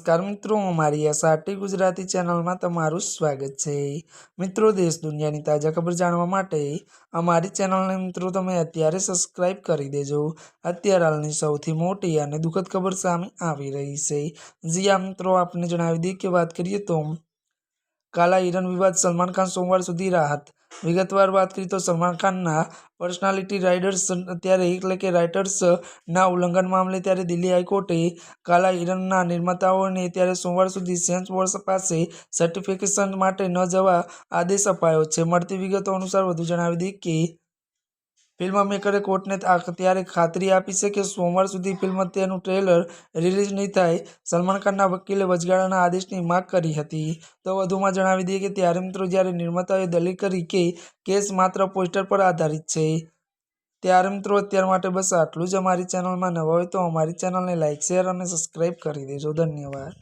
નમસ્કાર મિત્રો, અમારી SRT ગુજરાતી ચેનલમાં તમારું સ્વાગત છે। મિત્રો, દેશ દુનિયાની તાજા ખબર જાણવા માટે અમારી ચેનલને મિત્રો તમે અત્યારે સબસ્ક્રાઇબ કરી દેજો। અત્યારે હાલની સૌથી મોટી અને દુઃખદ ખબર સામે આવી રહી છે। જી આ મિત્રો, આપને જણાવી દઈએ કે વાત કરીએ તો કાલા હિરણ વિવાદ સલમાન ખાન સોમવાર સુધી રાહત। વિગતવાર વાત કરીએ તો સલમાન ખાનના પર્સનાલિટી રાઇટર્સ ના ઉલ્લંઘન મામલે ત્યારે દિલ્હી હાઈકોર્ટે કાલા હિરણના નિર્માતાઓને ત્યારે સોમવાર સુધી સેન્સોર પાસે સર્ટિફિકેશન માટે ન જવા આદેશ અપાયો છે। મળતી વિગતો અનુસાર વધુ જણાવી દઈએ કે ફિલ્મ મેકરે કોર્ટને ત્યારે ખાતરી આપી છે કે સોમવાર સુધી ફિલ્મ તેનું ટ્રેલર રિલીઝ નહીં થાય। સલમાન ખાનના વકીલે વચગાળાના આદેશની માંગ કરી હતી। તો વધુમાં જણાવી દઈએ કે ત્યારે મિત્રો જ્યારે નિર્માતાઓએ દલીલ કરી કે કેસ માત્ર પોસ્ટર પર આધારિત છે। ત્યારે મિત્રો અત્યાર માટે બસ આટલું જ। અમારી ચેનલમાં નવા હોય તો અમારી ચેનલને લાઇક, શેર અને સબસ્ક્રાઇબ કરી દેજો। ધન્યવાદ।